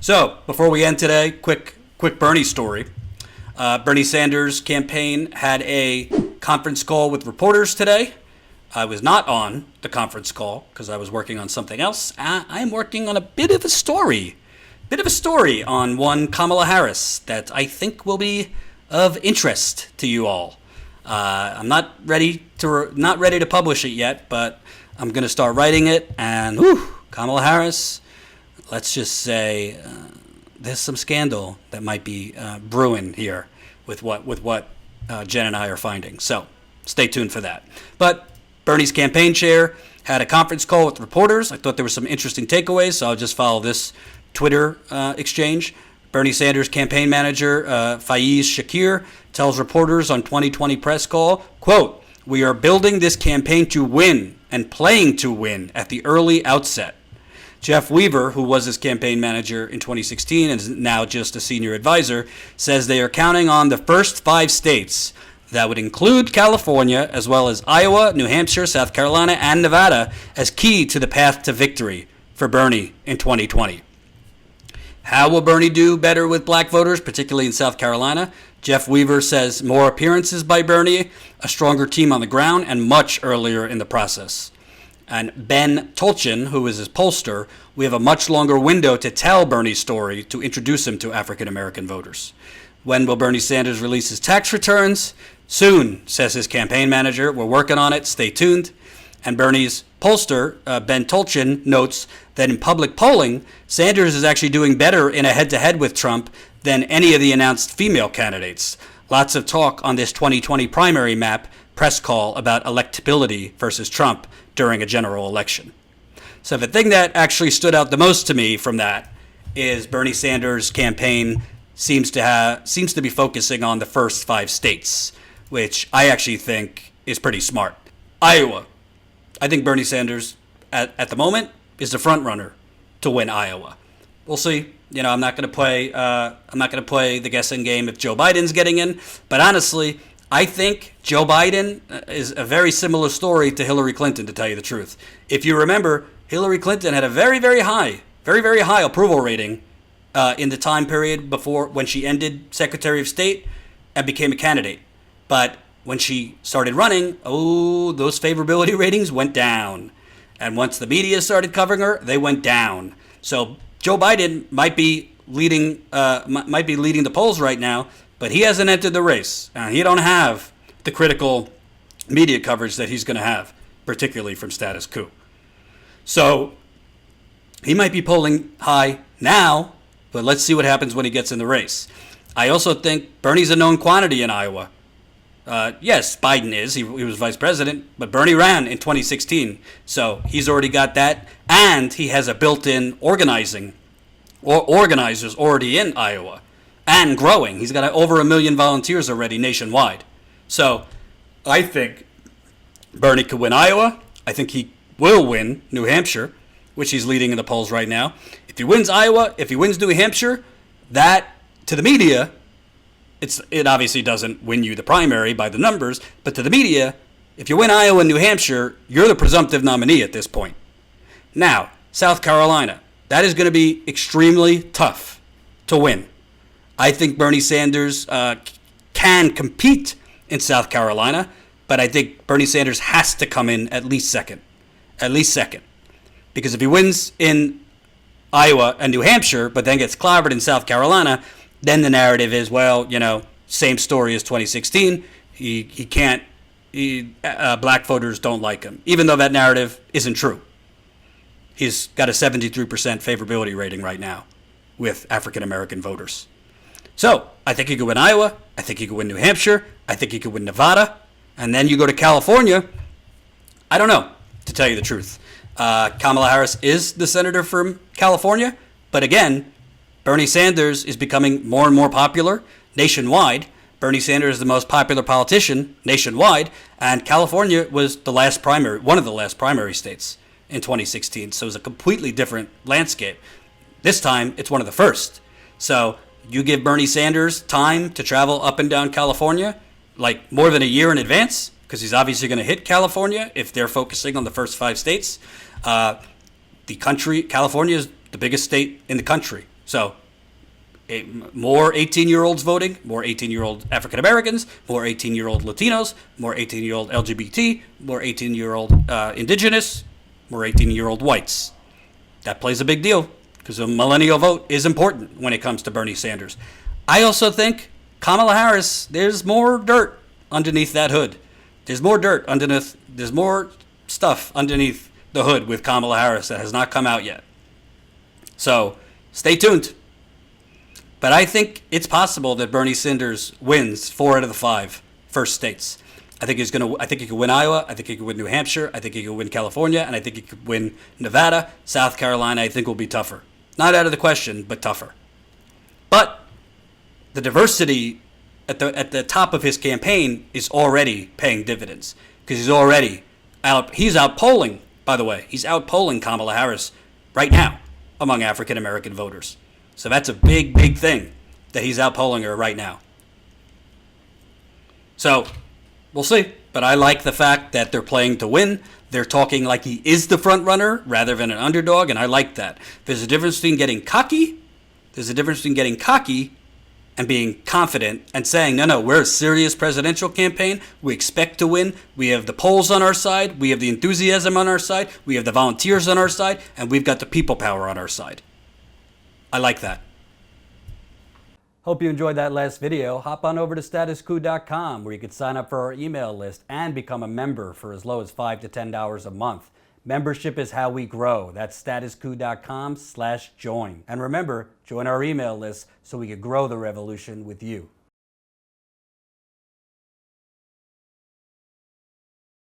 So, before we end today, quick Bernie story. Bernie Sanders' campaign had a conference call with reporters today. I was not on the conference call because I was working on something else. I am working on a bit of a story on one Kamala Harris that I think will be of interest to you all. I'm not ready to publish it yet, but I'm going to start writing it. And Kamala Harris, let's just say there's some scandal that might be brewing here with what Jen and I are finding. So stay tuned for that. But Bernie's campaign chair had a conference call with reporters. I thought there were some interesting takeaways, so I'll just follow this Twitter exchange. Bernie Sanders campaign manager Faiz Shakir tells reporters on 2020 press call, quote, "We are building this campaign to win and playing to win at the early outset." Jeff Weaver, who was his campaign manager in 2016 and is now just a senior advisor, says they are counting on the first 5 states. That would include California, as well as Iowa, New Hampshire, South Carolina, and Nevada, as key to the path to victory for Bernie in 2020. How will Bernie do better with black voters, particularly in South Carolina? Jeff Weaver says more appearances by Bernie, a stronger team on the ground, and much earlier in the process. And Ben Tolchin, who is his pollster, we have a much longer window to tell Bernie's story to introduce him to African-American voters. When will Bernie Sanders release his tax returns? Soon, says his campaign manager. We're working on it. Stay tuned. And Bernie's pollster, Ben Tolchin, notes that in public polling, Sanders is actually doing better in a head-to-head with Trump than any of the announced female candidates. Lots of talk on this 2020 primary map press call about electability versus Trump during a general election. So the thing that actually stood out the most to me from that is Bernie Sanders' campaign seems to be focusing on the first 5 states, which I actually think is pretty smart. Iowa. I think Bernie Sanders at the moment is the front runner to win Iowa. We'll see. I'm not going to play the guessing game if Joe Biden's getting in, but honestly, I think Joe Biden is a very similar story to Hillary Clinton, to tell you the truth. If you remember, Hillary Clinton had a very, very high approval rating in the time period before when she ended Secretary of State and became a candidate. But when she started running, those favorability ratings went down. And once the media started covering her, they went down. So Joe Biden might be leading the polls right now, but he hasn't entered the race. He don't have the critical media coverage that he's going to have, particularly from status quo. So he might be polling high now, but let's see what happens when he gets in the race. I also think Bernie's a known quantity in Iowa. Yes, Biden is. He was vice president, but Bernie ran in 2016. So he's already got that. And he has a built-in organizers already in Iowa and growing. He's got over 1 million volunteers already nationwide. So I think Bernie could win Iowa. I think he will win New Hampshire, which he's leading in the polls right now. If he wins Iowa, if he wins New Hampshire, that, to the media, it obviously doesn't win you the primary by the numbers, but to the media, if you win Iowa and New Hampshire, you're the presumptive nominee at this point. Now, South Carolina, that is going to be extremely tough to win. I think Bernie Sanders can compete in South Carolina, but I think Bernie Sanders has to come in at least second. Because if he wins in Iowa and New Hampshire, but then gets clobbered in South Carolina, then the narrative is, same story as 2016. Black voters don't like him, even though that narrative isn't true. He's got a 73% favorability rating right now with African-American voters. So I think he could win Iowa. I think he could win New Hampshire. I think he could win Nevada. And then you go to California. I don't know, to tell you the truth. Kamala Harris is the senator from California. But again, Bernie Sanders is becoming more and more popular nationwide. Bernie Sanders is the most popular politician nationwide. And California was one of the last primary states in 2016. So it was a completely different landscape. This time, it's one of the first. So you give Bernie Sanders time to travel up and down California, like more than a year in advance, because he's obviously going to hit California if they're focusing on the first 5 states. California is the biggest state in the country. So more 18-year-olds voting, more 18-year-old African Americans, more 18-year-old Latinos, more 18-year-old LGBT, more 18-year-old Indigenous, more 18-year-old whites. That plays a big deal because the millennial vote is important when it comes to Bernie Sanders. I also think Kamala Harris, there's more dirt underneath that hood. There's more dirt underneath, there's more stuff underneath the hood with Kamala Harris that has not come out yet. So stay tuned. But I think it's possible that Bernie Sanders wins 4 out of the 5 first states. I think he could win Iowa. I think he could win New Hampshire. I think he could win California, and I think he could win Nevada. South Carolina, I think, will be tougher. Not out of the question, but tougher. But the diversity at the top of his campaign is already paying dividends because he's outpolling. By the way, he's outpolling Kamala Harris right now among African American voters. So that's a big, big thing that he's outpolling her right now. So we'll see. But I like the fact that they're playing to win. They're talking like he is the front runner rather than an underdog, and I like that. There's a difference between getting cocky. And being confident and saying, no, we're a serious presidential campaign. We expect to win. We have the polls on our side. We have the enthusiasm on our side. We have the volunteers on our side. And we've got the people power on our side. I like that. Hope you enjoyed that last video. Hop on over to statusquo.com where you can sign up for our email list and become a member for as low as $5 to $10 a month. Membership is how we grow. That's statusquo.com/join. And remember, join our email list so we can grow the revolution with you.